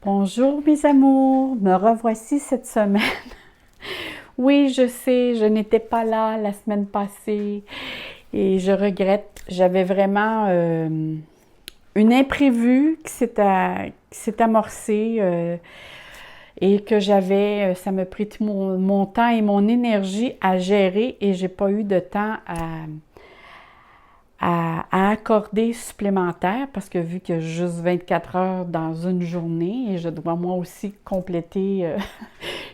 Bonjour mes amours, me revoici cette semaine. Oui, je sais, je n'étais pas là la semaine passée et je regrette. J'avais vraiment une imprévue qui s'est amorcée et que ça m'a pris tout mon temps et mon énergie à gérer et j'ai pas eu de temps à accorder supplémentaire parce que vu qu'il y a juste 24 heures dans une journée et je dois moi aussi compléter,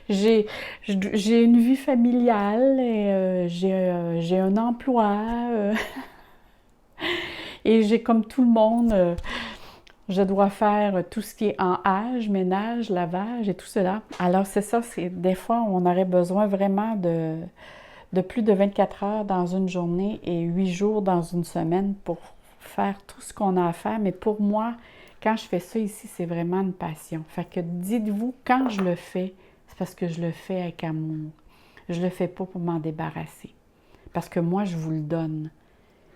j'ai, j'ai une vie familiale et j'ai un emploi et j'ai comme tout le monde, je dois faire tout ce qui est en âge, ménage, lavage et tout cela. Alors c'est ça, c'est des fois on aurait besoin vraiment de plus de 24 heures dans une journée et 8 jours dans une semaine pour faire tout ce qu'on a à faire. Mais pour moi, quand je fais ça ici, c'est vraiment une passion. Fait que dites-vous, quand je le fais, c'est parce que je le fais avec amour. Je le fais pas pour m'en débarrasser. Parce que moi, je vous le donne.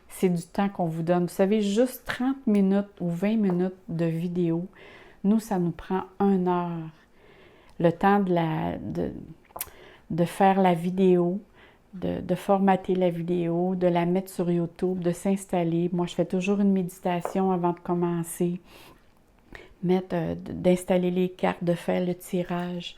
C'est du temps qu'on vous donne. Vous savez, juste 30 minutes ou 20 minutes de vidéo, nous, ça nous prend 1 heure. Le temps de faire la vidéo, de formater la vidéo, de la mettre sur YouTube, de s'installer. Moi, je fais toujours une méditation avant de commencer, d'installer les cartes, de faire le tirage.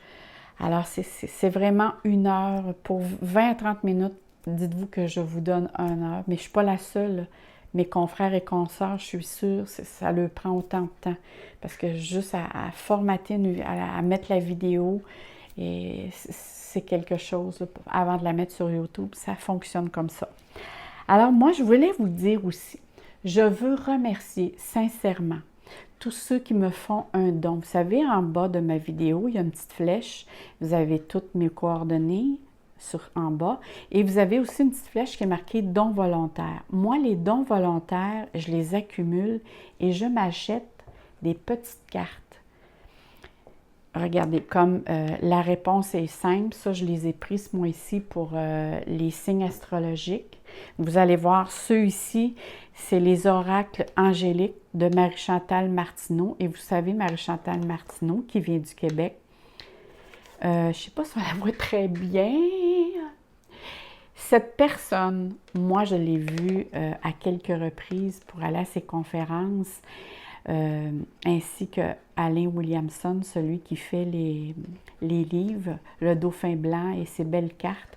Alors, c'est vraiment 1 heure. Pour 20 à 30 minutes, dites-vous que je vous donne 1 heure. Mais je ne suis pas la seule. Mes confrères et consoeurs, je suis sûre, ça leur prend autant de temps. Parce que juste à formater, à mettre la vidéo, et c'est quelque chose, là, avant de la mettre sur YouTube, ça fonctionne comme ça. Alors moi, je voulais vous dire aussi, je veux remercier sincèrement tous ceux qui me font un don. Vous savez, en bas de ma vidéo, il y a une petite flèche. Vous avez toutes mes coordonnées en bas. Et vous avez aussi une petite flèche qui est marquée dons volontaires. Moi, les dons volontaires, je les accumule et je m'achète des petites cartes. Regardez, comme la réponse est simple, ça je les ai pris ce mois-ci pour les signes astrologiques. Vous allez voir, ceux ici, c'est les oracles angéliques de Marie-Chantal Martineau. Et vous savez, Marie-Chantal Martineau, qui vient du Québec, je ne sais pas si on la voit très bien. Cette personne, moi je l'ai vue à quelques reprises pour aller à ses conférences. Ainsi que Alain Williamson, celui qui fait les livres, Le Dauphin blanc et ses belles cartes.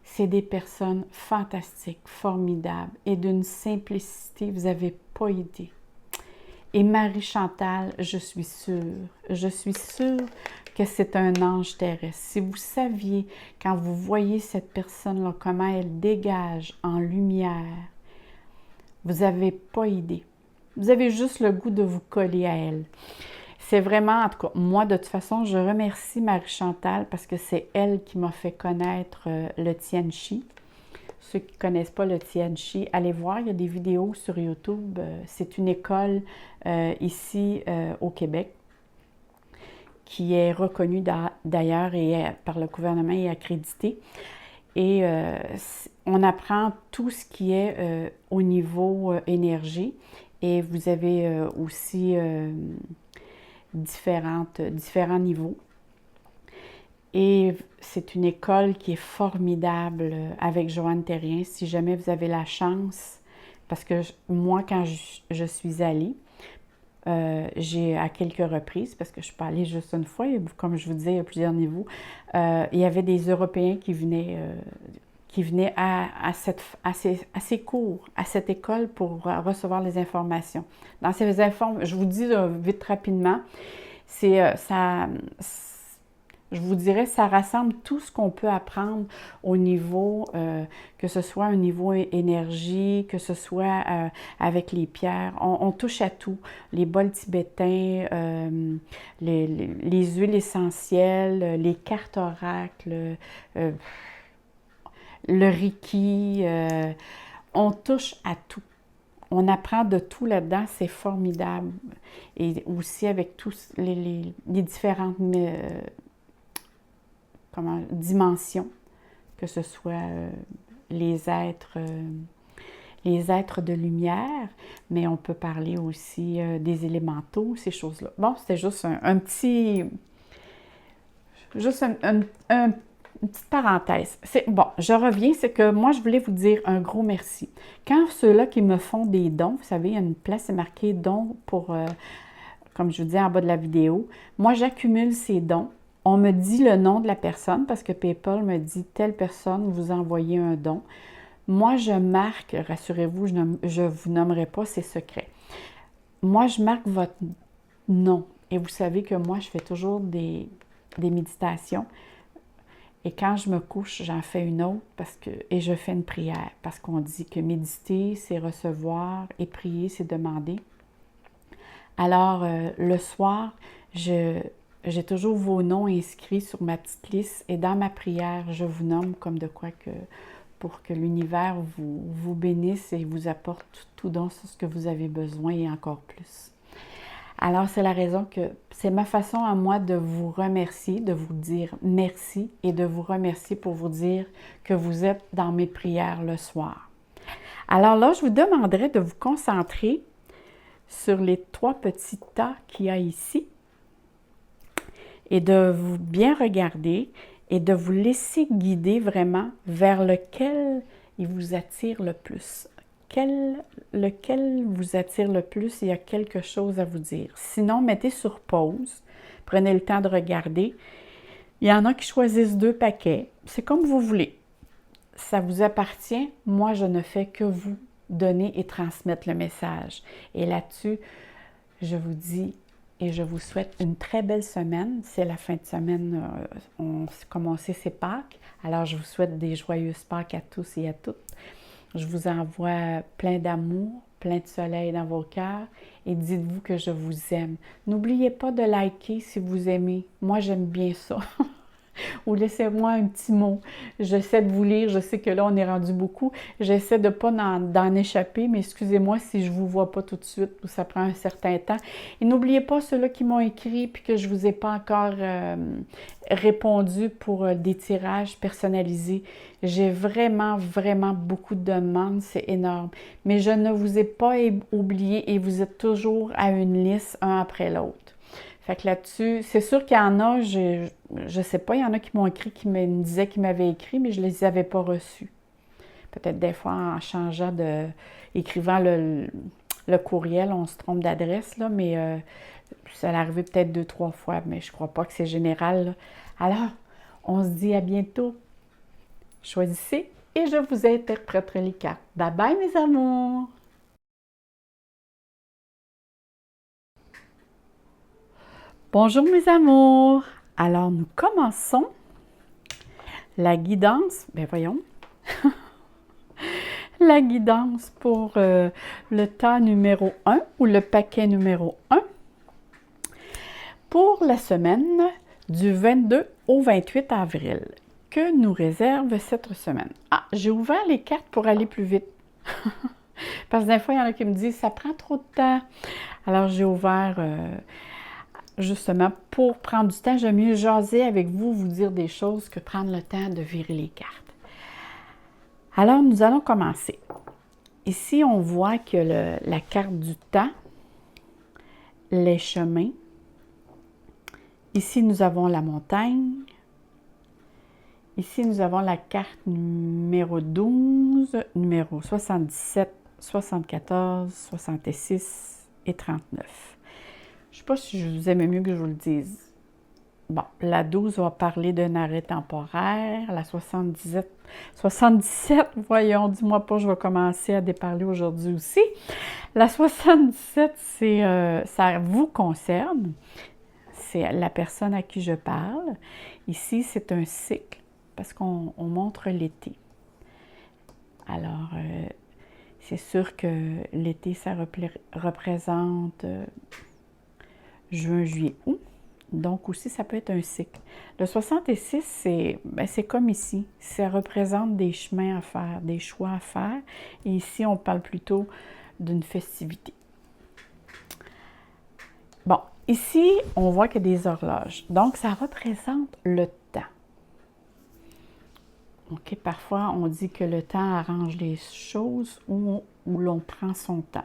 C'est des personnes fantastiques, formidables et d'une simplicité, vous n'avez pas idée. Et Marie-Chantal, je suis sûre que c'est un ange terrestre. Si vous saviez, quand vous voyez cette personne-là, comment elle dégage en lumière, vous n'avez pas idée. Vous avez juste le goût de vous coller à elle. C'est vraiment, en tout cas, moi, de toute façon, je remercie Marie-Chantal parce que c'est elle qui m'a fait connaître le Tianchi. Ceux qui ne connaissent pas le Tianchi, allez voir, il y a des vidéos sur YouTube. C'est une école ici au Québec qui est reconnue d'ailleurs et par le gouvernement et accréditée. Et on apprend tout ce qui est au niveau énergie. Et vous avez aussi différents niveaux. Et c'est une école qui est formidable avec Joanne Terrien. Si jamais vous avez la chance, parce que moi, quand je suis allée, j'ai à quelques reprises, parce que je ne suis pas allée juste une fois, et comme je vous disais, il y a plusieurs niveaux, il y avait des Européens qui venaient à ces cours, à cette école pour recevoir les informations. Dans ces informations, je vous dis vite rapidement, je vous dirais, ça rassemble tout ce qu'on peut apprendre au niveau, que ce soit un niveau énergie, que ce soit avec les pierres. On touche à tout. Les bols tibétains, les huiles essentielles, les cartes oracles, le Reiki, on touche à tout. On apprend de tout là-dedans, c'est formidable. Et aussi avec tous les différentes dimensions, que ce soit les êtres les êtres de lumière, mais on peut parler aussi des élémentaux, ces choses-là. Bon, c'était juste un petit... Juste une petite parenthèse. Bon, je reviens, c'est que moi, je voulais vous dire un gros merci. Quand ceux-là qui me font des dons, vous savez, il y a une place marquée dons pour, comme je vous dis en bas de la vidéo, moi, j'accumule ces dons. On me dit le nom de la personne parce que PayPal me dit telle personne vous envoyez un don. Moi, je marque, rassurez-vous, je ne vous nommerai pas, c'est secret. Moi, je marque votre nom. Et vous savez que moi, je fais toujours des méditations. Et quand je me couche, j'en fais une autre et je fais une prière. Parce qu'on dit que méditer, c'est recevoir et prier, c'est demander. Alors, le soir, j'ai toujours vos noms inscrits sur ma petite liste. Et dans ma prière, je vous nomme comme de quoi que pour que l'univers vous bénisse et vous apporte tout dont ce que vous avez besoin et encore plus. Alors, c'est la raison que c'est ma façon à moi de vous remercier, de vous dire merci et de vous remercier pour vous dire que vous êtes dans mes prières le soir. Alors là, je vous demanderai de vous concentrer sur les 3 petits tas qu'il y a ici et de vous bien regarder et de vous laisser guider vraiment vers lequel il vous attire le plus. Lequel vous attire le plus, il y a quelque chose à vous dire. Sinon, mettez sur pause, prenez le temps de regarder. Il y en a qui choisissent 2 paquets, c'est comme vous voulez. Ça vous appartient, moi je ne fais que vous donner et transmettre le message. Et là-dessus, je vous dis et je vous souhaite une très belle semaine. C'est la fin de semaine, on commençait ces Pâques. Alors je vous souhaite des joyeuses Pâques à tous et à toutes. Je vous envoie plein d'amour, plein de soleil dans vos cœurs et dites-vous que je vous aime. N'oubliez pas de liker si vous aimez. Moi, j'aime bien ça. Ou laissez-moi un petit mot. J'essaie de vous lire. Je sais que là, on est rendu beaucoup. J'essaie de ne pas d'en échapper, mais excusez-moi si je ne vous vois pas tout de suite ou ça prend un certain temps. Et n'oubliez pas ceux-là qui m'ont écrit puis que je ne vous ai pas encore répondu pour des tirages personnalisés. J'ai vraiment, vraiment beaucoup de demandes. C'est énorme. Mais je ne vous ai pas oublié et vous êtes toujours à une liste, un après l'autre. Fait que là-dessus, c'est sûr qu'il y en a, je ne sais pas, il y en a qui m'ont écrit, qui me disaient qu'ils m'avaient écrit, mais je ne les avais pas reçus. Peut-être des fois, en changeant écrivant le courriel, on se trompe d'adresse, là, mais ça l'est arrivé peut-être 2-3 fois, mais je ne crois pas que c'est général, là. Alors, on se dit à bientôt. Choisissez et je vous interpréterai les cartes. Bye bye, mes amours! Bonjour mes amours! Alors nous commençons la guidance, voyons, la guidance pour le tas numéro 1 ou le paquet numéro 1 pour la semaine du 22 au 28 avril. Que nous réserve cette semaine? Ah, j'ai ouvert les cartes pour aller plus vite. Parce que des fois, il y en a qui me disent « ça prend trop de temps ». Alors j'ai ouvert... justement, pour prendre du temps, j'aime mieux jaser avec vous, vous dire des choses que prendre le temps de virer les cartes. Alors, nous allons commencer. Ici, on voit que la carte du temps, les chemins. Ici, nous avons la montagne. Ici, nous avons la carte numéro 12, numéro 77, 74, 66 et 39. Je ne sais pas si je vous aimais mieux que je vous le dise. Bon, la 12 va parler d'un arrêt temporaire. La 77, voyons, dis-moi pas, je vais commencer à déparler aujourd'hui aussi. La 77, ça vous concerne. C'est la personne à qui je parle. Ici, c'est un cycle parce qu'on montre l'été. Alors, c'est sûr que l'été, ça représente... juin, juillet, août. Donc aussi, ça peut être un cycle. Le 66, c'est comme ici. Ça représente des chemins à faire, des choix à faire. Et ici, on parle plutôt d'une festivité. Bon, ici, on voit qu'il y a des horloges. Donc, ça représente le temps. OK? Parfois, on dit que le temps arrange les choses ou l'on prend son temps.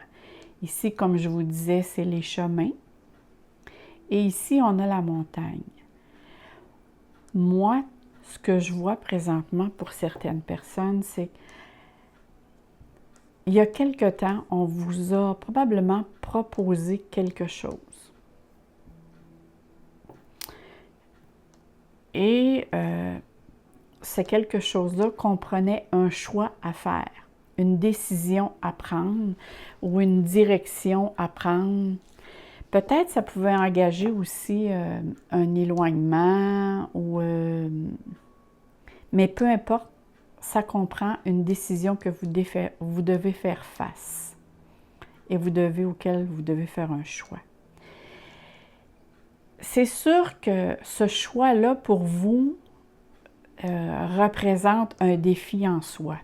Ici, comme je vous disais, c'est les chemins. Et ici, on a la montagne. Moi, ce que je vois présentement pour certaines personnes, c'est qu'il y a quelque temps, on vous a probablement proposé quelque chose. Et c'est quelque chose-là comprenait un choix à faire, une décision à prendre ou une direction à prendre. Peut-être ça pouvait engager aussi un éloignement, mais peu importe, ça comprend une décision que vous devez faire face et auquel vous devez faire un choix. C'est sûr que ce choix-là, pour vous, représente un défi en soi.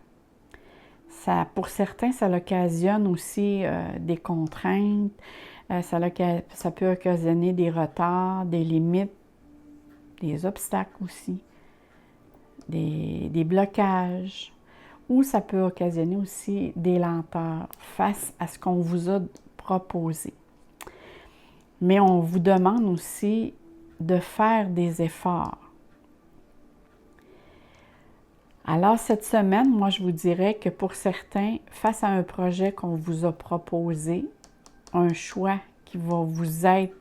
Pour certains, ça occasionne aussi des contraintes, ça peut occasionner des retards, des limites, des obstacles aussi, des blocages, ou ça peut occasionner aussi des lenteurs face à ce qu'on vous a proposé. Mais on vous demande aussi de faire des efforts. Alors, cette semaine, moi, je vous dirais que pour certains, face à un projet qu'on vous a proposé, un choix qui va vous être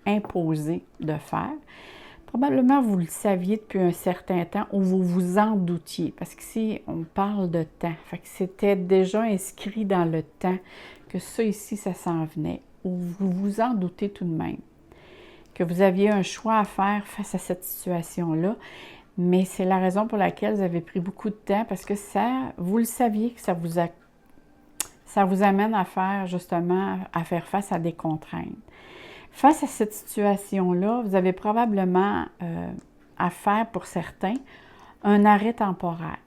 imposé de faire, probablement vous le saviez depuis un certain temps ou vous vous en doutiez, parce qu'ici, on parle de temps. Fait que c'était déjà inscrit dans le temps que ça ici, ça s'en venait, ou vous vous en doutez tout de même, que vous aviez un choix à faire face à cette situation-là. Mais c'est la raison pour laquelle vous avez pris beaucoup de temps, parce que vous le saviez que ça vous amène à faire justement, à faire face à des contraintes. Face à cette situation-là, vous avez probablement à faire pour certains un arrêt temporaire.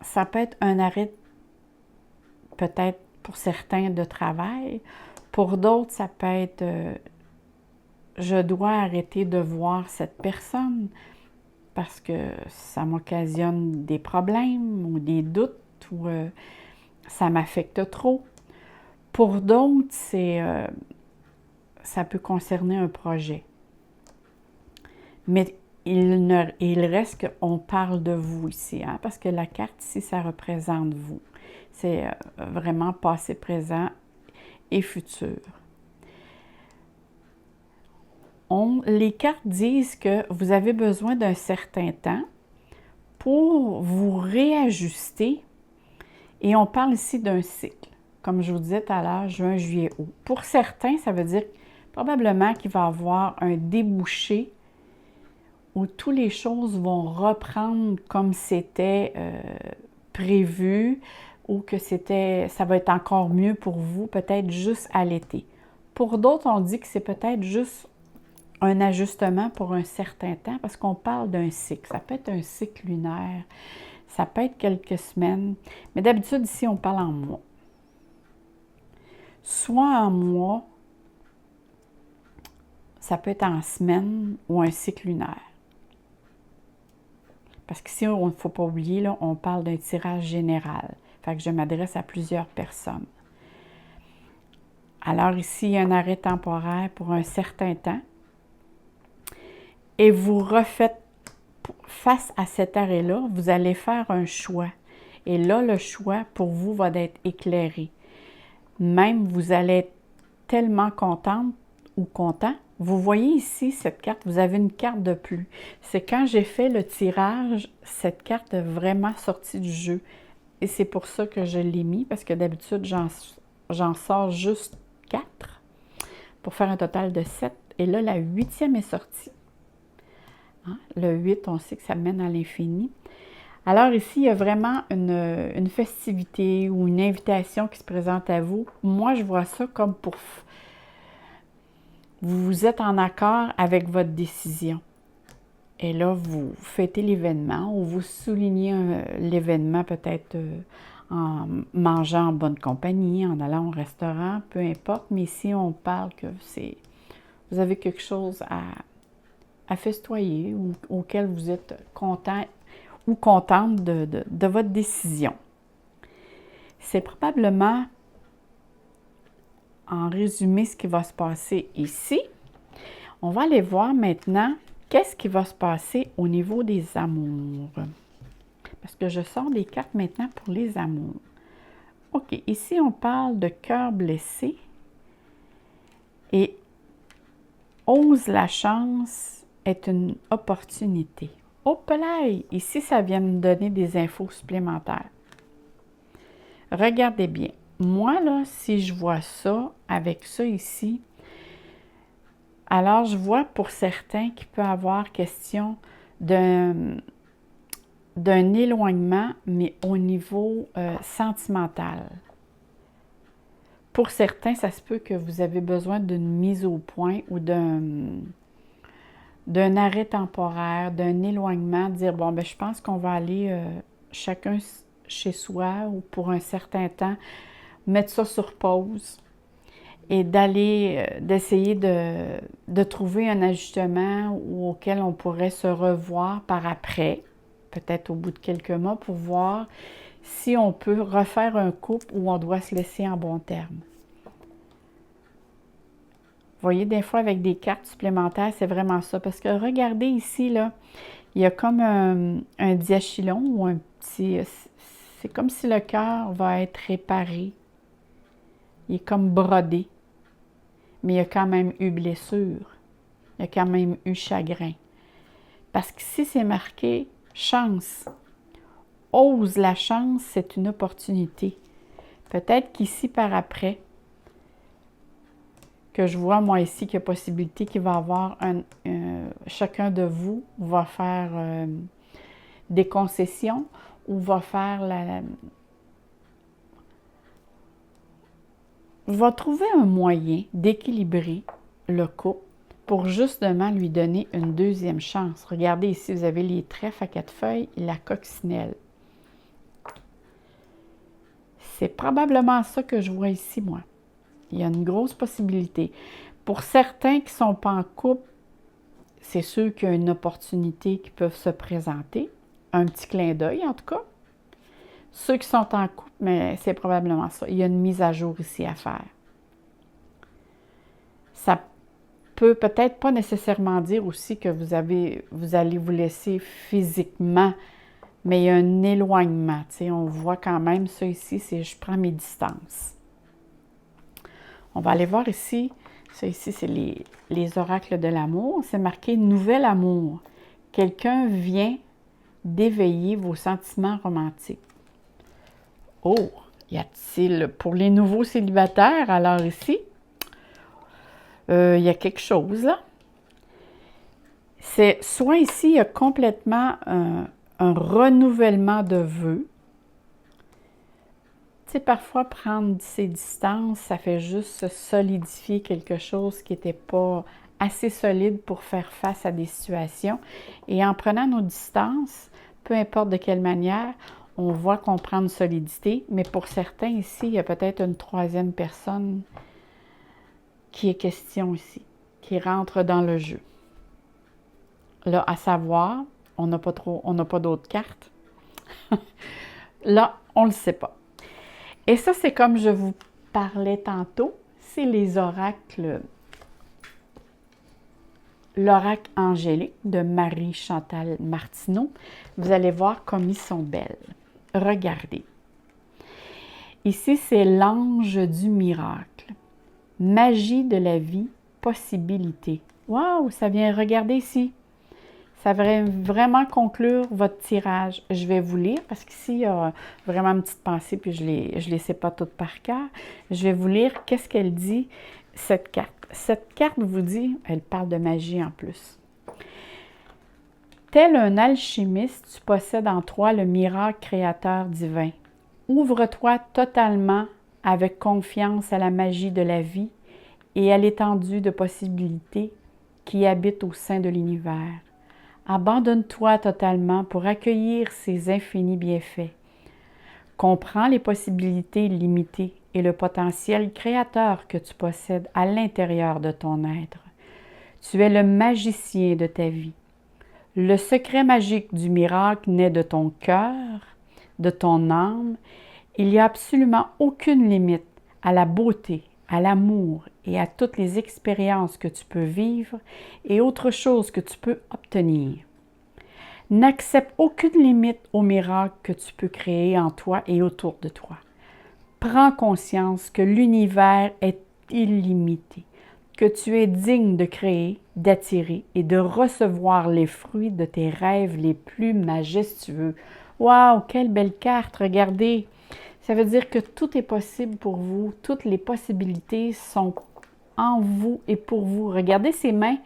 Ça peut être un arrêt peut-être pour certains de travail. Pour d'autres, ça peut être je dois arrêter de voir cette personne parce que ça m'occasionne des problèmes ou des doutes ou ça m'affecte trop. Pour d'autres, ça peut concerner un projet. Mais il reste qu'on parle de vous ici, hein, parce que la carte ici, ça représente vous. C'est vraiment passé, présent et futur. Les cartes disent que vous avez besoin d'un certain temps pour vous réajuster. Et on parle ici d'un cycle. Comme je vous disais tout à l'heure, juin, juillet, août. Pour certains, ça veut dire probablement qu'il va y avoir un débouché où toutes les choses vont reprendre comme c'était prévu ou que ça va être encore mieux pour vous, peut-être juste à l'été. Pour d'autres, on dit que c'est peut-être juste un ajustement pour un certain temps parce qu'on parle d'un cycle. Ça peut être un cycle lunaire, ça peut être quelques semaines, mais d'habitude, ici, on parle en mois. Soit en mois, ça peut être en semaine ou un cycle lunaire. Parce qu'ici, il ne faut pas oublier, là, on parle d'un tirage général. Fait que je m'adresse à plusieurs personnes. Alors ici, il y a un arrêt temporaire pour un certain temps. Et vous refaites, face à cet arrêt-là, vous allez faire un choix. Et là, le choix, pour vous, va être éclairé. Même, vous allez être tellement contente ou content. Vous voyez ici cette carte, vous avez une carte de plus. C'est quand j'ai fait le tirage, cette carte est vraiment sortie du jeu. Et c'est pour ça que je l'ai mis, parce que d'habitude, j'en sors juste 4 pour faire un total de 7. Et là, la 8e est sortie. Hein? Le 8, on sait que ça mène à l'infini. Alors ici, il y a vraiment une festivité ou une invitation qui se présente à vous. Moi, je vois ça comme pour... Vous êtes en accord avec votre décision. Et là, vous fêtez l'événement ou vous soulignez l'événement peut-être en mangeant en bonne compagnie, en allant au restaurant, peu importe. Mais ici, on parle que vous avez quelque chose à festoyer ou auquel vous êtes content ou contente de votre décision. C'est probablement, en résumé, ce qui va se passer ici. On va aller voir maintenant qu'est-ce qui va se passer au niveau des amours. Parce que je sors des cartes maintenant pour les amours. OK, ici, on parle de cœur blessé. Et ose la chance est une opportunité. Hop là! Ici, ça vient me donner des infos supplémentaires. Regardez bien. Moi, là, si je vois ça, avec ça ici, alors je vois pour certains qu'il peut avoir question d'un éloignement, mais au niveau sentimental. Pour certains, ça se peut que vous avez besoin d'une mise au point ou d'un arrêt temporaire, d'un éloignement, dire, bon, ben je pense qu'on va aller chacun chez soi ou pour un certain temps, mettre ça sur pause et d'essayer de trouver un ajustement auquel on pourrait se revoir par après, peut-être au bout de quelques mois, pour voir si on peut refaire un couple ou on doit se laisser en bons termes. Vous voyez, des fois, avec des cartes supplémentaires, c'est vraiment ça. Parce que regardez ici, là, il y a comme un diachylon ou un petit... C'est comme si le cœur va être réparé. Il est comme brodé. Mais il y a quand même eu blessure. Il y a quand même eu chagrin. Parce qu'ici, c'est marqué « chance ». Ose la chance, c'est une opportunité. Peut-être qu'ici, par après, que je vois, moi, ici, qu'il y a possibilité qu'il va y avoir chacun de vous va faire des concessions ou va faire va trouver un moyen d'équilibrer le couple pour justement lui donner une deuxième chance. Regardez ici, vous avez les trèfles à 4 feuilles et la coccinelle. C'est probablement ça que je vois ici, moi. Il y a une grosse possibilité. Pour certains qui ne sont pas en couple, c'est sûr qu'il y a une opportunité qui peut se présenter. Un petit clin d'œil, en tout cas. Ceux qui sont en couple, mais c'est probablement ça. Il y a une mise à jour ici à faire. Ça peut peut-être pas nécessairement dire aussi que vous allez vous laisser physiquement, mais il y a un éloignement. Tu sais, on voit quand même ça ici, c'est je prends mes distances. On va aller voir ici. Ça ici, c'est les oracles de l'amour. C'est marqué « Nouvel amour ». Quelqu'un vient d'éveiller vos sentiments romantiques. Oh, y a-t-il pour les nouveaux célibataires, alors ici, il y a quelque chose là. C'est soit ici, il y a complètement un renouvellement de vœux. Tu sais, parfois, prendre ses distances, ça fait juste solidifier quelque chose qui n'était pas assez solide pour faire face à des situations. Et en prenant nos distances, peu importe de quelle manière, on voit qu'on prend une solidité. Mais pour certains ici, il y a peut-être une troisième personne qui est question ici, qui rentre dans le jeu. Là, à savoir, on n'a pas d'autres cartes. Là, on ne le sait pas. Et ça, c'est comme je vous parlais tantôt, c'est les oracles, l'oracle angélique de Marie-Chantal Martineau. Vous allez voir comme ils sont belles. Regardez. Ici, c'est l'ange du miracle. Magie de la vie, possibilité. Waouh, ça vient, regardez ici. Ça va vraiment conclure votre tirage. Je vais vous lire parce qu'ici, il y a vraiment une petite pensée, puis je les sais pas toutes par cœur. Je vais vous lire qu'est-ce qu'elle dit, cette carte. Cette carte vous dit, elle parle de magie en plus. Tel un alchimiste, tu possèdes en toi le miracle créateur divin. Ouvre-toi totalement avec confiance à la magie de la vie et à l'étendue de possibilités qui habitent au sein de l'univers. Abandonne-toi totalement pour accueillir ces infinis bienfaits. Comprends les possibilités limitées et le potentiel créateur que tu possèdes à l'intérieur de ton être. Tu es le magicien de ta vie. Le secret magique du miracle naît de ton cœur, de ton âme. Il n'y a absolument aucune limite à la beauté, à l'amour et à toutes les expériences que tu peux vivre et autres choses que tu peux obtenir. N'accepte aucune limite au miracle que tu peux créer en toi et autour de toi. Prends conscience que l'univers est illimité, que tu es digne de créer, d'attirer et de recevoir les fruits de tes rêves les plus majestueux. Waouh, quelle belle carte, regardez! Ça veut dire que tout est possible pour vous, toutes les possibilités sont en vous et pour vous. Regardez ces mains,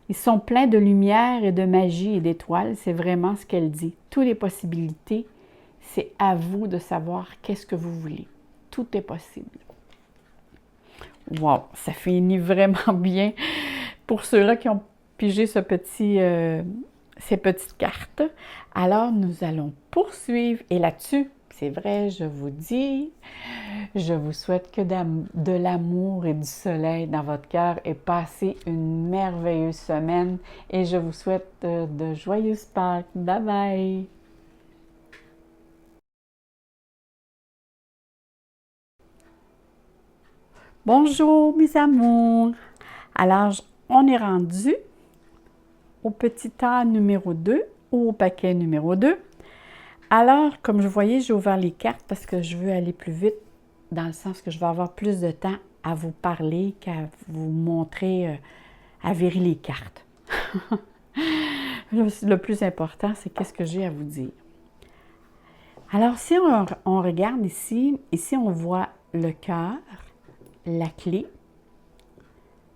ils sont pleins de lumière et de magie et d'étoiles, c'est vraiment ce qu'elle dit. Toutes les possibilités, c'est à vous de savoir qu'est-ce que vous voulez. Tout est possible. Wow, ça finit vraiment bien pour ceux-là qui ont pigé ces petites cartes. Alors, nous allons poursuivre. Et là-dessus, c'est vrai, je vous dis, je vous souhaite que de l'amour et du soleil dans votre cœur et passez une merveilleuse semaine. Et je vous souhaite de joyeuses Pâques. Bye bye! Bonjour mes amours! Alors, on est rendu au petit A numéro 2 ou au paquet numéro 2. Alors, comme je voyais, j'ai ouvert les cartes parce que je veux aller plus vite, dans le sens que je vais avoir plus de temps à vous parler qu'à vous montrer, à virer les cartes. Le plus important, c'est qu'est-ce que j'ai à vous dire. Alors, si on regarde ici on voit le cœur, la clé,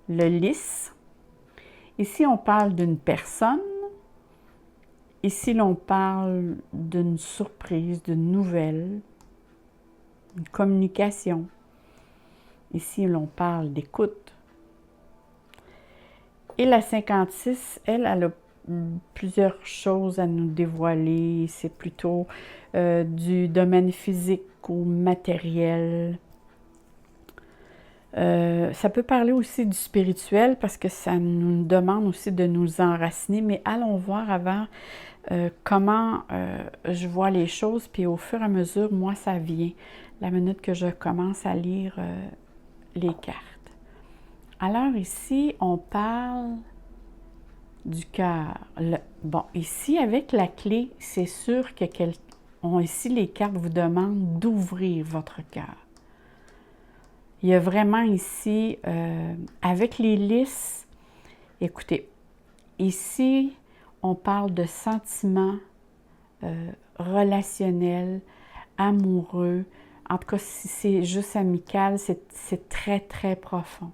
le lys. Ici, on parle d'une personne. Ici, l'on parle d'une surprise, d'une nouvelle, une communication. Ici, l'on parle d'écoute. Et la 56, elle a plusieurs choses à nous dévoiler. C'est plutôt du domaine physique ou matériel. Ça peut parler aussi du spirituel parce que ça nous demande aussi de nous enraciner, mais allons voir avant comment je vois les choses, puis au fur et à mesure, moi, ça vient, la minute que je commence à lire les cartes. Alors ici, on parle du cœur. Bon, ici, avec la clé, c'est sûr que ici, les cartes vous demandent d'ouvrir votre cœur. Il y a vraiment ici, avec les lys, écoutez, ici, on parle de sentiments relationnels, amoureux. En tout cas, si c'est juste amical, c'est très, très profond.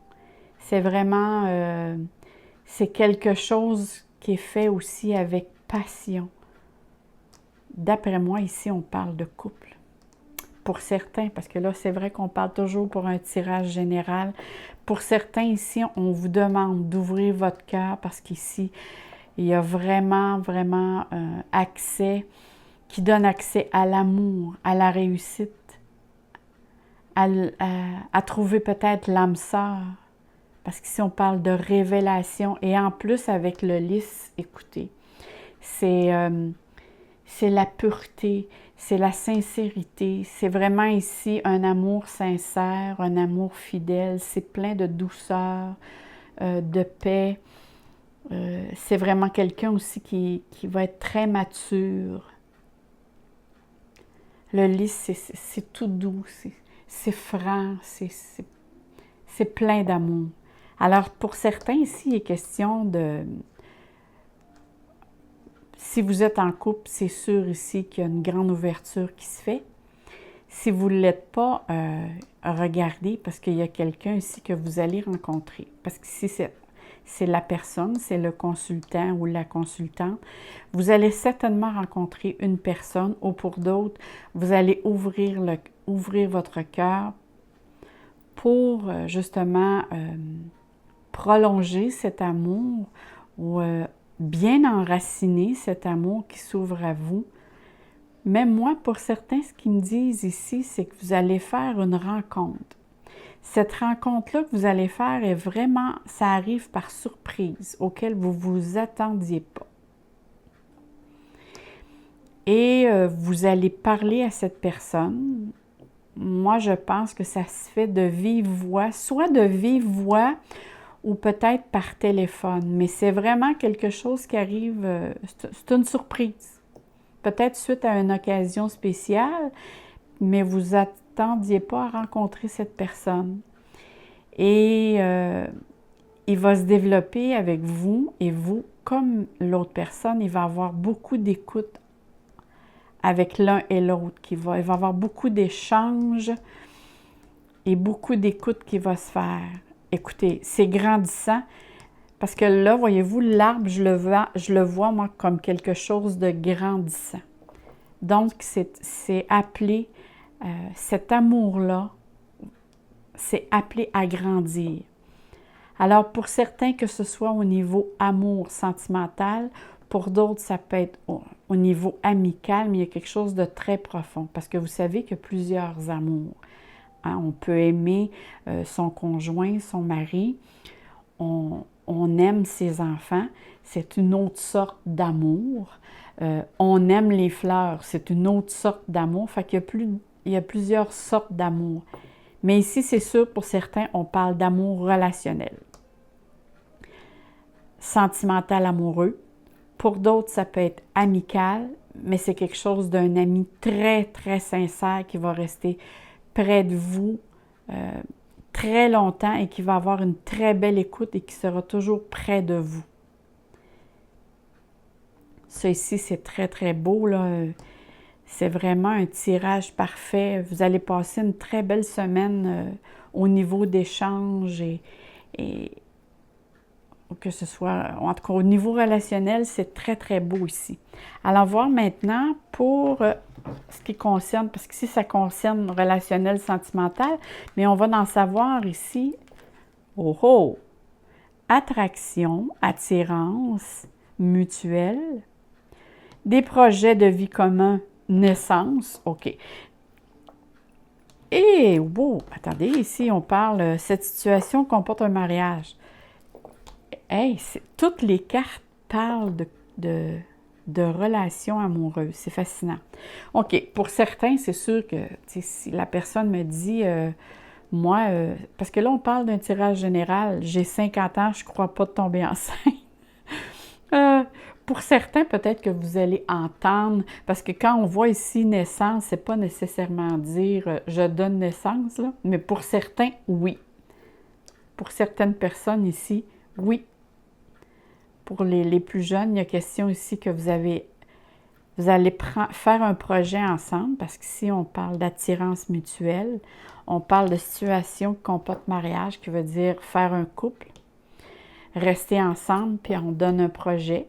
C'est vraiment, c'est quelque chose qui est fait aussi avec passion. D'après moi, ici, on parle de couple. Pour certains, parce que là, c'est vrai qu'on parle toujours pour un tirage général. Pour certains, ici, on vous demande d'ouvrir votre cœur parce qu'ici, il y a vraiment, vraiment un accès qui donne accès à l'amour, à la réussite, à trouver peut-être l'âme sœur. Parce qu'ici, on parle de révélation. Et en plus, avec le lys, écoutez, c'est la pureté, c'est la sincérité. C'est vraiment ici un amour sincère, un amour fidèle. C'est plein de douceur, de paix. C'est vraiment quelqu'un aussi qui va être très mature. Le lys, c'est tout doux, c'est franc, c'est plein d'amour. Alors, pour certains ici, il est question de... Si vous êtes en couple, c'est sûr ici qu'il y a une grande ouverture qui se fait. Si vous ne l'êtes pas, regardez parce qu'il y a quelqu'un ici que vous allez rencontrer. Parce que si c'est la personne, c'est le consultant ou la consultante, vous allez certainement rencontrer une personne ou pour d'autres, vous allez ouvrir votre cœur pour justement prolonger cet amour ou bien enraciner cet amour qui s'ouvre à vous. Même moi, pour certains, ce qu'ils me disent ici, c'est que vous allez faire une rencontre. Cette rencontre-là que vous allez faire est vraiment, ça arrive par surprise, auquel vous ne vous attendiez pas. Et vous allez parler à cette personne. Moi, je pense que ça se fait de vive voix, soit de vive voix ou peut-être par téléphone. Mais c'est vraiment quelque chose qui arrive, c'est une surprise. Peut-être suite à une occasion spéciale, mais vous attendiez pas à rencontrer cette personne. Et il va se développer avec vous et vous, comme l'autre personne, il va avoir beaucoup d'écoute avec l'un et l'autre. Il va avoir beaucoup d'échanges et beaucoup d'écoute qui va se faire. Écoutez, c'est grandissant parce que là, voyez-vous, l'arbre, je le vois, moi, comme quelque chose de grandissant. Donc, c'est appelé, cet amour-là, c'est appelé à grandir. Alors, pour certains, que ce soit au niveau amour sentimental, pour d'autres, ça peut être au niveau amical, mais il y a quelque chose de très profond. Parce que vous savez qu'il y a plusieurs amours. Hein? On peut aimer son conjoint, son mari. On aime ses enfants. C'est une autre sorte d'amour. On aime les fleurs. C'est une autre sorte d'amour. Fait qu'il y a plusieurs sortes d'amour. Mais ici, c'est sûr, pour certains, on parle d'amour relationnel. Sentimental amoureux. Pour d'autres, ça peut être amical, mais c'est quelque chose d'un ami très, très sincère qui va rester près de vous très longtemps et qui va avoir une très belle écoute et qui sera toujours près de vous. Ça ici, c'est très, très beau, là. C'est vraiment un tirage parfait. Vous allez passer une très belle semaine au niveau d'échange et que ce soit, en tout cas au niveau relationnel, c'est très, très beau ici. Allons voir maintenant pour ce qui concerne, parce qu'ici, ça concerne relationnel, sentimental, mais on va en savoir ici, oh oh, attraction, attirance, mutuelle, des projets de vie commun, naissance, OK. Et, wow, attendez, ici, on parle, cette situation comporte un mariage. Hey, toutes les cartes parlent de relations amoureuses. C'est fascinant. OK, pour certains, c'est sûr que si la personne me dit, moi, parce que là, on parle d'un tirage général, j'ai 50 ans, je ne crois pas de tomber enceinte. Pour certains, peut-être que vous allez entendre, parce que quand on voit ici naissance, c'est pas nécessairement dire je donne naissance, là, mais pour certains, oui. Pour certaines personnes ici, oui. Pour les plus jeunes, il y a question ici que vous allez faire un projet ensemble, parce qu'ici, on parle d'attirance mutuelle. On parle de situation qui comporte mariage, qui veut dire faire un couple, rester ensemble, puis on donne un projet.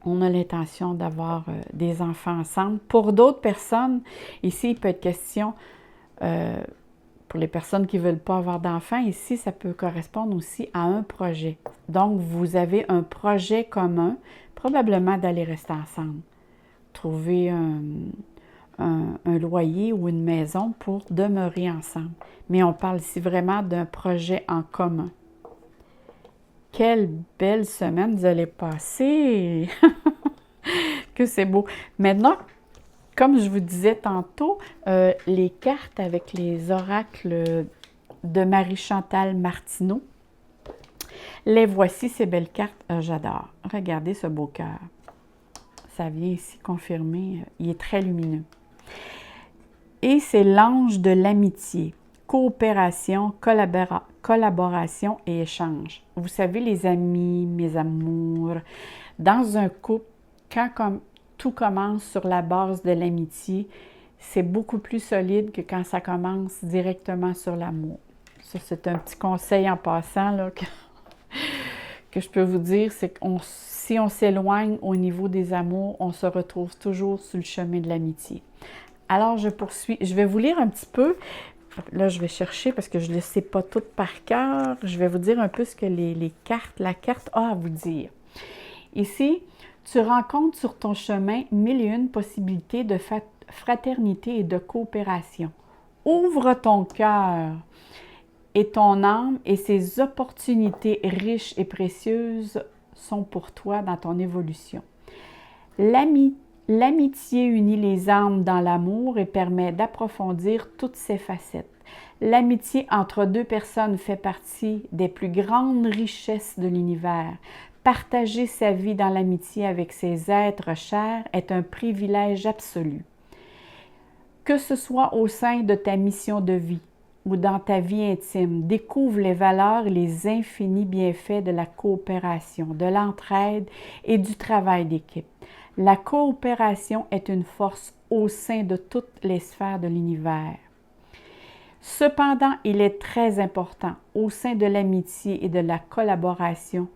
On a l'intention d'avoir des enfants ensemble. Pour d'autres personnes, ici, il peut être question, pour les personnes qui ne veulent pas avoir d'enfants, ici, ça peut correspondre aussi à un projet. Donc, vous avez un projet commun, probablement d'aller rester ensemble. Trouver un loyer ou une maison pour demeurer ensemble. Mais on parle ici vraiment d'un projet en commun. Quelle belle semaine vous allez passer! Que c'est beau! Maintenant, comme je vous disais tantôt, les cartes avec les oracles de Marie-Chantal Martineau, les voici, ces belles cartes. J'adore. Regardez ce beau cœur. Ça vient ici confirmer. Il est très lumineux. Et c'est l'ange de l'amitié. Coopération, collaboration et échange. Vous savez, les amis, mes amours, dans un couple, quand tout commence sur la base de l'amitié, c'est beaucoup plus solide que quand ça commence directement sur l'amour. Ça, c'est un petit conseil en passant là, que je peux vous dire, c'est que si on s'éloigne au niveau des amours, on se retrouve toujours sur le chemin de l'amitié. Alors, je poursuis. Je vais vous lire un petit peu. Là, je vais chercher parce que je ne le sais pas tout par cœur. Je vais vous dire un peu ce que la carte a à vous dire. Ici, tu rencontres sur ton chemin 1001 possibilités de fraternité et de coopération. Ouvre ton cœur et ton âme et ces opportunités riches et précieuses sont pour toi dans ton évolution. L'amitié unit les âmes dans l'amour et permet d'approfondir toutes ses facettes. L'amitié entre deux personnes fait partie des plus grandes richesses de l'univers. Partager sa vie dans l'amitié avec ses êtres chers est un privilège absolu. Que ce soit au sein de ta mission de vie ou dans ta vie intime, découvre les valeurs et les infinis bienfaits de la coopération, de l'entraide et du travail d'équipe. La coopération est une force au sein de toutes les sphères de l'univers. Cependant, il est très important, au sein de l'amitié et de la collaboration,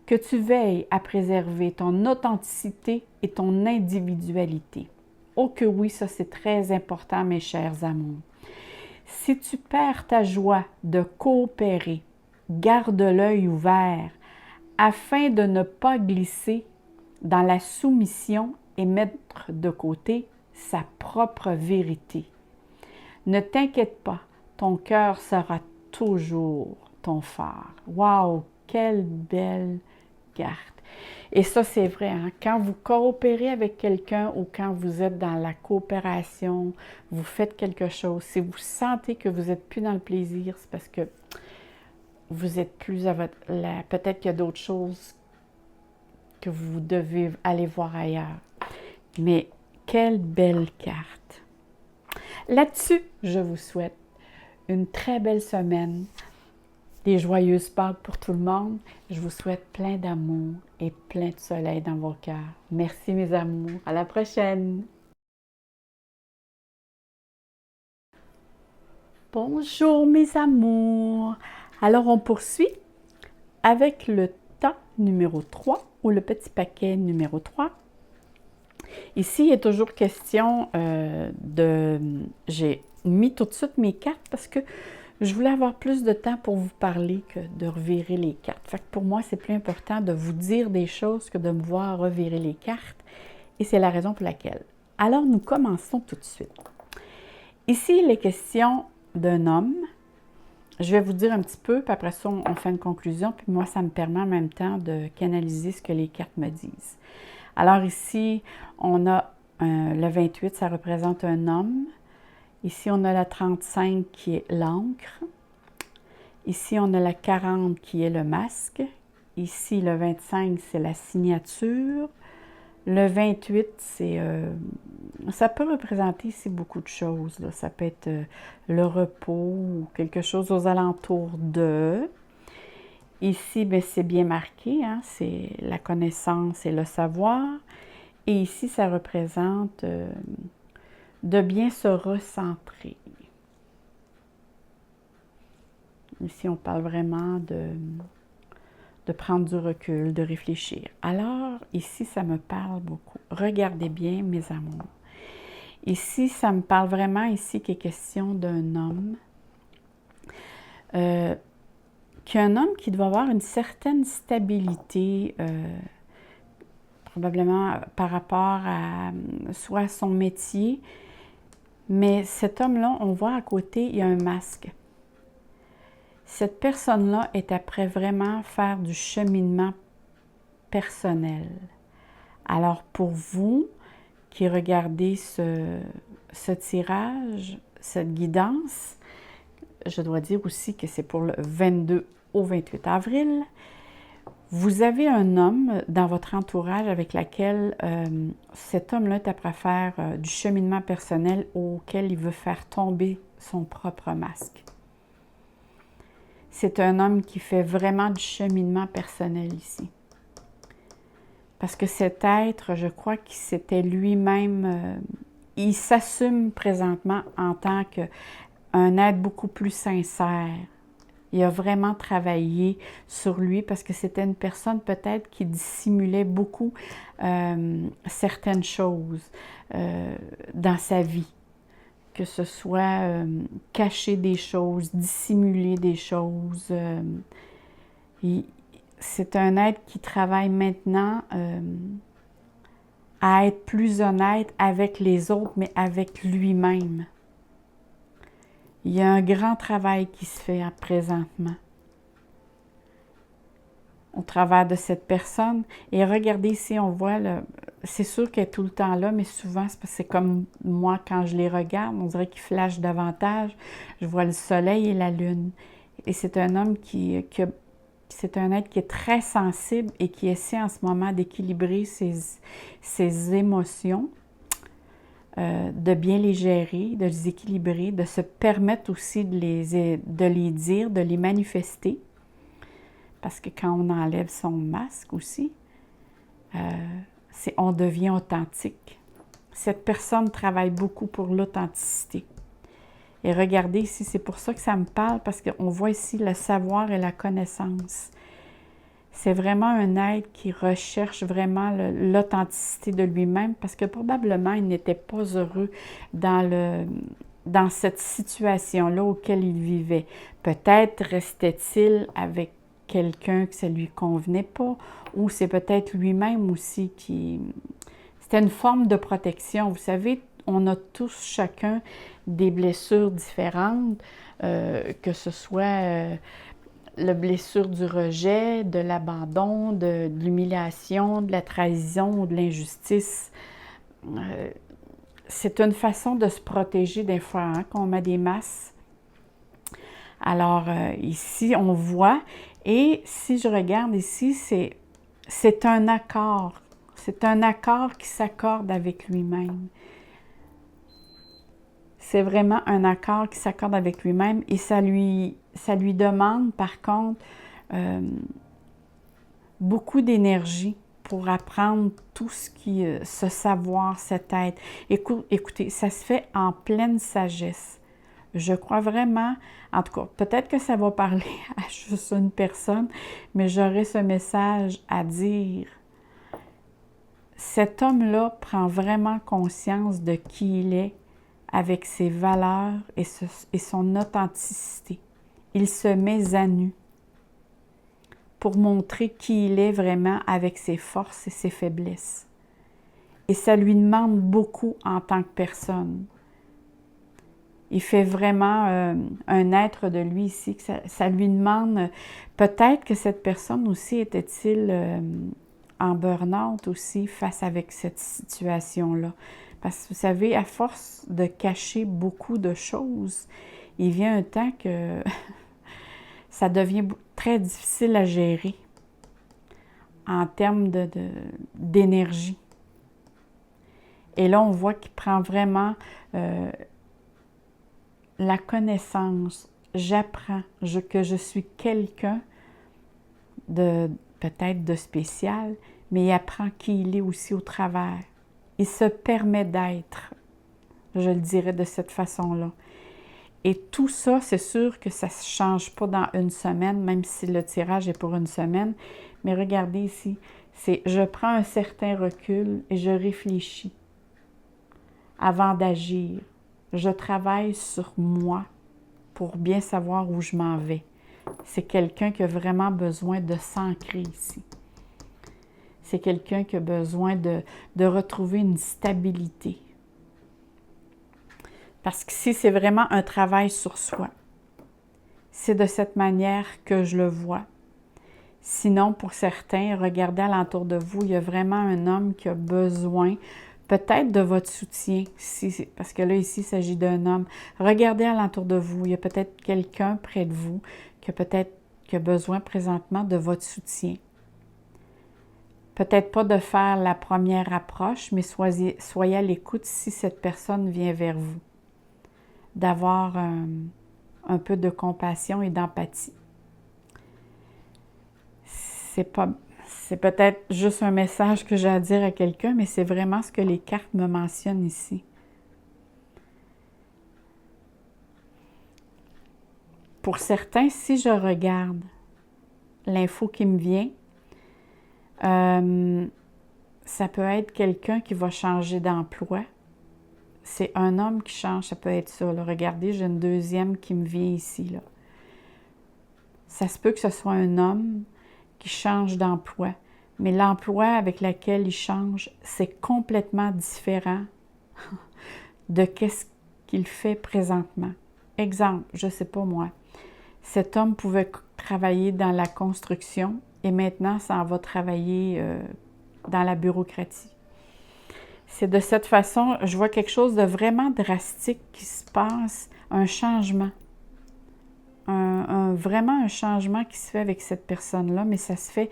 que tu veilles à préserver ton authenticité et ton individualité. Oh que oui, ça c'est très important, mes chers amours. Si tu perds ta joie de coopérer, garde l'œil ouvert afin de ne pas glisser dans la soumission et mettre de côté sa propre vérité. Ne t'inquiète pas, ton cœur sera toujours ton phare. Wow, quelle belle carte! Et ça, c'est vrai, hein? Quand vous coopérez avec quelqu'un ou quand vous êtes dans la coopération, vous faites quelque chose, si vous sentez que vous n'êtes plus dans le plaisir, c'est parce que vous êtes plus à votre... Peut-être qu'il y a d'autres choses que vous devez aller voir ailleurs. Mais quelle belle carte! Là-dessus, je vous souhaite une très belle semaine, des joyeuses Pâques pour tout le monde. Je vous souhaite plein d'amour et plein de soleil dans vos cœurs. Merci mes amours. À la prochaine! Bonjour mes amours! Alors on poursuit avec le tas numéro 3 ou le petit paquet numéro 3. Ici, il est toujours question j'ai mis tout de suite mes cartes parce que je voulais avoir plus de temps pour vous parler que de revirer les cartes. Fait que pour moi, c'est plus important de vous dire des choses que de me voir revirer les cartes. Et c'est la raison pour laquelle. Alors, nous commençons tout de suite. Ici, il est question d'un homme. Je vais vous dire un petit peu, puis après ça, on fait une conclusion. Puis moi, ça me permet en même temps de canaliser ce que les cartes me disent. Alors ici, on a le 28, ça représente un homme. Ici, on a la 35 qui est l'encre. Ici, on a la 40 qui est le masque. Ici, le 25, c'est la signature. Le 28, ça peut représenter ici beaucoup de choses, là. Ça peut être le repos ou quelque chose aux alentours de. Ici, bien, c'est bien marqué, hein? C'est la connaissance et le savoir. Et ici, ça représente de bien se recentrer. Ici, on parle vraiment de prendre du recul, de réfléchir. Alors, ici, ça me parle beaucoup. Regardez bien, mes amours. Ici, ça me parle vraiment ici qu'il est question d'un homme. Qu'un homme qui doit avoir une certaine stabilité, probablement par rapport à soit à son métier, mais cet homme-là, on voit à côté, il y a un masque. Cette personne-là est après vraiment faire du cheminement personnel. Alors pour vous qui regardez ce tirage, cette guidance, je dois dire aussi que c'est pour le 22 au 28 avril. Vous avez un homme dans votre entourage avec lequel cet homme-là est après faire du cheminement personnel auquel il veut faire tomber son propre masque. C'est un homme qui fait vraiment du cheminement personnel ici. Parce que cet être, je crois qu'il s'était lui-même, il s'assume présentement en tant qu'un être beaucoup plus sincère. Il a vraiment travaillé sur lui parce que c'était une personne peut-être qui dissimulait beaucoup certaines choses dans sa vie. Que ce soit cacher des choses, dissimuler des choses. C'est un être qui travaille maintenant à être plus honnête avec les autres, mais avec lui-même. Il y a un grand travail qui se fait présentement au travers de cette personne. Et regardez ici, on voit, c'est sûr qu'elle est tout le temps là, mais souvent, c'est comme moi, quand je les regarde, on dirait qu'ils flashent davantage. Je vois le soleil et la lune. Et c'est un homme c'est un être qui est très sensible et qui essaie en ce moment d'équilibrer ses émotions, de bien les gérer, de les équilibrer, de se permettre aussi de les dire, de les manifester. Parce que quand on enlève son masque aussi, on devient authentique. Cette personne travaille beaucoup pour l'authenticité. Et regardez ici, c'est pour ça que ça me parle, parce qu'on voit ici le savoir et la connaissance. C'est vraiment un être qui recherche vraiment l'authenticité de lui-même, parce que probablement il n'était pas heureux dans cette situation-là auquel il vivait. Peut-être restait-il avec quelqu'un que ça ne lui convenait pas, ou c'est peut-être lui-même aussi qui... C'était une forme de protection. Vous savez, on a tous chacun des blessures différentes, que ce soit la blessure du rejet, de l'abandon, de l'humiliation, de la trahison ou de l'injustice. C'est une façon de se protéger des fois, hein, qu'on met des masques. Alors, ici, on voit, et si je regarde ici, c'est un accord. C'est un accord qui s'accorde avec lui-même. C'est vraiment un accord qui s'accorde avec lui-même et ça lui demande, par contre, beaucoup d'énergie pour apprendre tout ce savoir, cet être. Écoutez, ça se fait en pleine sagesse. Je crois vraiment, en tout cas, peut-être que ça va parler à juste une personne, mais j'aurais ce message à dire. Cet homme-là prend vraiment conscience de qui il est avec ses valeurs et son authenticité. Il se met à nu pour montrer qui il est vraiment avec ses forces et ses faiblesses. Et ça lui demande beaucoup en tant que personne. Il fait vraiment un être de lui ici. Ça lui demande, peut-être que cette personne aussi était-il en burn-out aussi face avec cette situation-là. Parce que vous savez, à force de cacher beaucoup de choses, il vient un temps que ça devient très difficile à gérer en termes d'énergie. Et là, on voit qu'il prend vraiment la connaissance. J'apprends que je suis quelqu'un peut-être de spécial, mais il apprend qui il est aussi au travers. Il se permet d'être, je le dirais de cette façon-là. Et tout ça, c'est sûr que ça ne se change pas dans une semaine, même si le tirage est pour une semaine. Mais regardez ici, je prends un certain recul et je réfléchis avant d'agir. Je travaille sur moi pour bien savoir où je m'en vais. C'est quelqu'un qui a vraiment besoin de s'ancrer ici. C'est quelqu'un qui a besoin de retrouver une stabilité. Parce qu'ici, c'est vraiment un travail sur soi. C'est de cette manière que je le vois. Sinon, pour certains, regardez alentour de vous, il y a vraiment un homme qui a besoin peut-être de votre soutien, parce que là, ici, il s'agit d'un homme. Regardez alentour de vous, il y a peut-être quelqu'un près de vous qui a besoin présentement de votre soutien. Peut-être pas de faire la première approche, mais soyez à l'écoute si cette personne vient vers vous. D'avoir un peu de compassion et d'empathie. C'est peut-être juste un message que j'ai à dire à quelqu'un, mais c'est vraiment ce que les cartes me mentionnent ici. Pour certains, si je regarde l'info qui me vient, ça peut être quelqu'un qui va changer d'emploi. C'est un homme qui change, ça peut être ça. Là. Regardez, j'ai une deuxième qui me vient ici. Là. Ça se peut que ce soit un homme qui change d'emploi, mais l'emploi avec lequel il change, c'est complètement différent de ce qu'il fait présentement. Exemple, je ne sais pas moi, cet homme pouvait travailler dans la construction et maintenant, ça en va travailler dans la bureaucratie. C'est de cette façon, je vois quelque chose de vraiment drastique qui se passe, un changement. Vraiment un changement qui se fait avec cette personne-là, mais ça se fait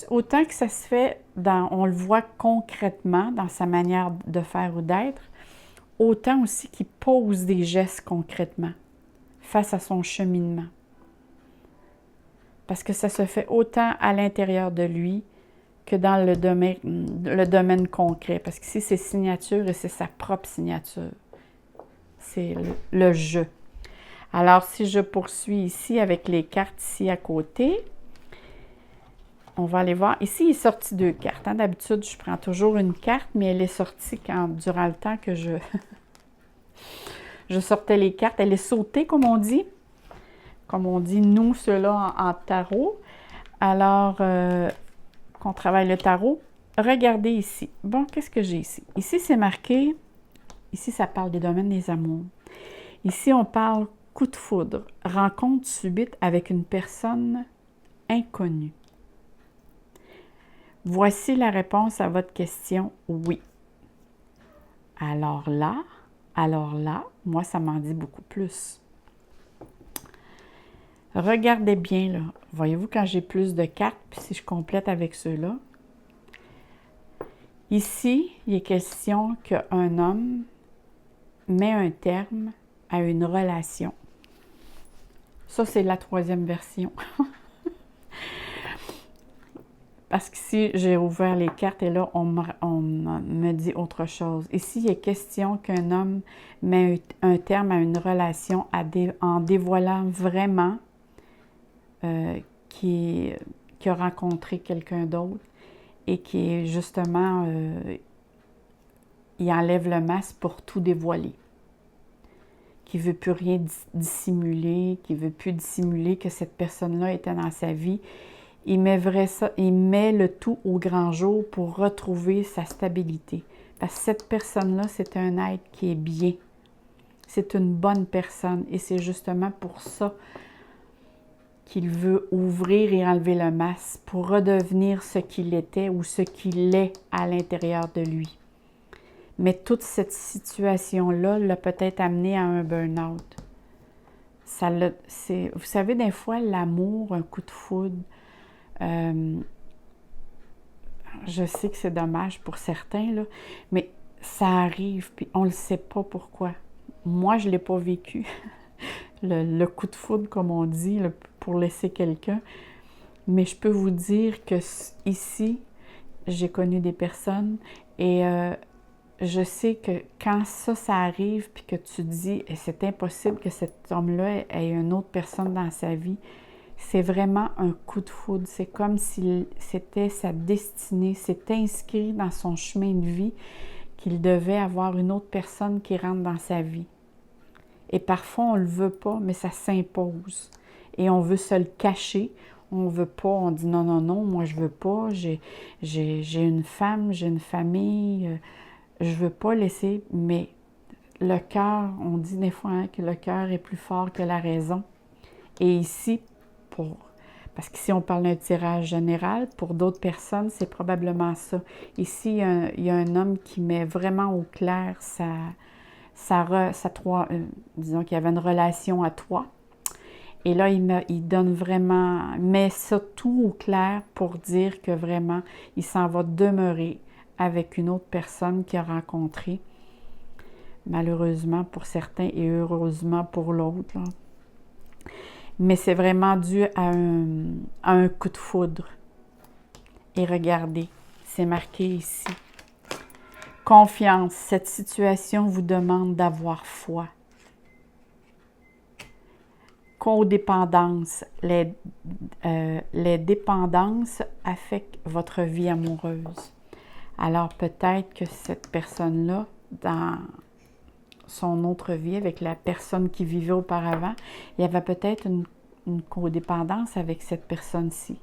autant que ça se fait, on le voit concrètement dans sa manière de faire ou d'être, autant aussi qu'il pose des gestes concrètement face à son cheminement. Parce que ça se fait autant à l'intérieur de lui que dans le domaine concret. Parce qu'ici, c'est signature et c'est sa propre signature. C'est le jeu. Alors, si je poursuis ici avec les cartes ici à côté, on va aller voir. Ici, il est sorti 2 cartes. Hein? D'habitude, je prends toujours une carte, mais elle est sortie durant le temps que je sortais les cartes. Elle est sautée, comme on dit. Comme on dit, nous, ceux-là, en tarot. Alors, qu'on travaille le tarot. Regardez ici. Bon, qu'est-ce que j'ai ici? Ici, c'est marqué, ici, ça parle des domaines des amours. Ici, on parle coup de foudre, rencontre subite avec une personne inconnue. Voici la réponse à votre question, oui. Alors là, moi, ça m'en dit beaucoup plus. Regardez bien, là. Voyez-vous quand j'ai plus de cartes, puis si je complète avec ceux-là. Ici, il est question qu'un homme met un terme à une relation. Ça, c'est la 3e version. Parce qu'ici, j'ai ouvert les cartes et là, on me dit autre chose. Ici, il est question qu'un homme met un terme à une relation en dévoilant vraiment qui a rencontré quelqu'un d'autre et qui est justement, il enlève le masque pour tout dévoiler. Qui ne veut plus rien dissimuler, qui ne veut plus dissimuler que cette personne-là était dans sa vie. Il met le tout au grand jour pour retrouver sa stabilité. Parce que cette personne-là, c'est un être qui est bien. C'est une bonne personne et c'est justement pour ça qu'il veut ouvrir et enlever le masque pour redevenir ce qu'il était ou ce qu'il est à l'intérieur de lui. Mais toute cette situation-là l'a peut-être amené à un burn-out. Vous savez, des fois, l'amour, un coup de foudre, je sais que c'est dommage pour certains, là, mais ça arrive, puis on ne le sait pas pourquoi. Moi, je ne l'ai pas vécu, le coup de foudre, comme on dit, pour laisser quelqu'un. Mais je peux vous dire que ici, j'ai connu des personnes et je sais que quand ça arrive, puis que tu dis « c'est impossible que cet homme-là ait une autre personne dans sa vie », c'est vraiment un coup de foudre. C'est comme si c'était sa destinée, c'est inscrit dans son chemin de vie qu'il devait avoir une autre personne qui rentre dans sa vie. Et parfois, on ne le veut pas, mais ça s'impose. Et on veut se le cacher. On ne veut pas, on dit « non, non, non, moi je ne veux pas, j'ai une femme, j'ai une famille, je ne veux pas laisser », mais le cœur, on dit des fois hein, que le cœur est plus fort que la raison. Et ici, parce qu'ici on parle d'un tirage général, pour d'autres personnes, c'est probablement ça. Ici, il y a un homme qui met vraiment au clair disons qu'il y avait une relation à 3. Et là, il donne vraiment, met ça tout au clair pour dire que vraiment, il s'en va demeurer avec une autre personne qu'il a rencontrée, malheureusement pour certains et heureusement pour l'autre. Mais c'est vraiment dû à un coup de foudre. Et regardez, c'est marqué ici. Confiance, cette situation vous demande d'avoir foi. Codépendance, les dépendances affectent votre vie amoureuse. Alors peut-être que cette personne-là, dans son autre vie, avec la personne qui vivait auparavant, il y avait peut-être une codépendance avec cette personne-ci.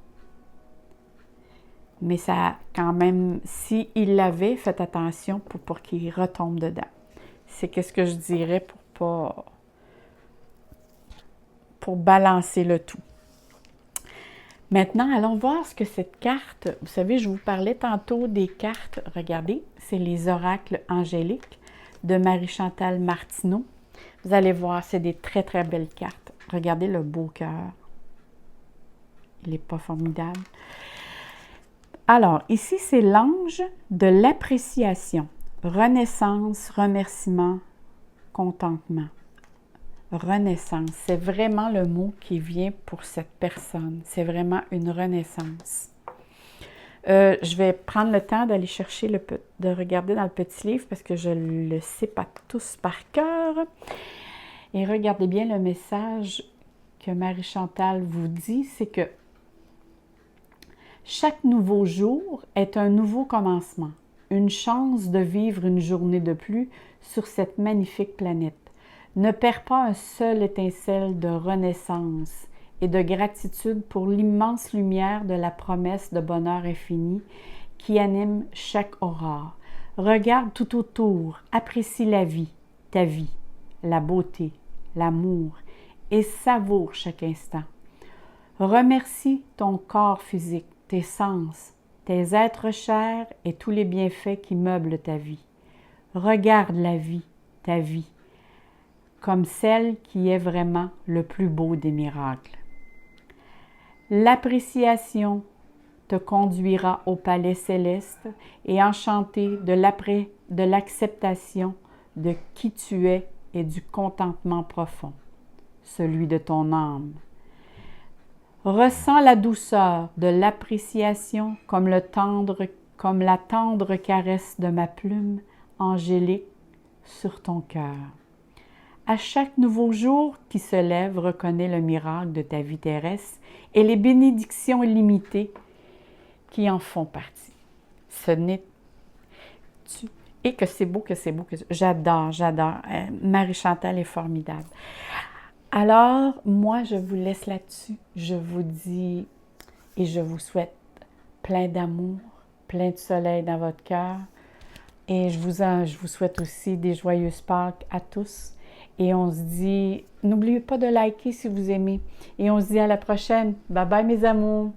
Mais ça, quand même, s'il l'avait, faites attention pour qu'il retombe dedans. C'est ce que je dirais pour pas pour balancer le tout. Maintenant, allons voir ce que cette carte, vous savez, je vous parlais tantôt des cartes, regardez, c'est les oracles angéliques de Marie-Chantal Martineau. Vous allez voir, c'est des très, très belles cartes. Regardez le beau cœur. Il n'est pas formidable. Alors, ici, c'est l'ange de l'appréciation. Renaissance, remerciement, contentement. Renaissance, c'est vraiment le mot qui vient pour cette personne. C'est vraiment une renaissance. Je vais prendre le temps d'aller chercher, de regarder dans le petit livre parce que je ne le sais pas tous par cœur. Et regardez bien le message que Marie-Chantal vous dit, c'est que chaque nouveau jour est un nouveau commencement, une chance de vivre une journée de plus sur cette magnifique planète. Ne perds pas un seul étincelle de renaissance et de gratitude pour l'immense lumière de la promesse de bonheur infini qui anime chaque aurore. Regarde tout autour, apprécie la vie, ta vie, la beauté, l'amour et savoure chaque instant. Remercie ton corps physique, tes sens, tes êtres chers et tous les bienfaits qui meublent ta vie. Regarde la vie, ta vie, comme celle qui est vraiment le plus beau des miracles. L'appréciation te conduira au palais céleste et enchanté de l'acceptation de qui tu es et du contentement profond, celui de ton âme. Ressens la douceur de l'appréciation comme la tendre caresse de ma plume angélique sur ton cœur. À chaque nouveau jour qui se lève, reconnais le miracle de ta vie terrestre et les bénédictions illimitées qui en font partie. Ce n'est... Et que c'est beau, que c'est beau, que j'adore, j'adore. Marie-Chantal est formidable. Alors, moi, je vous laisse là-dessus. Je vous dis et je vous souhaite plein d'amour, plein de soleil dans votre cœur. Et je vous souhaite aussi des joyeuses Pâques à tous. Et on se dit, n'oubliez pas de liker si vous aimez. Et on se dit à la prochaine. Bye bye mes amours.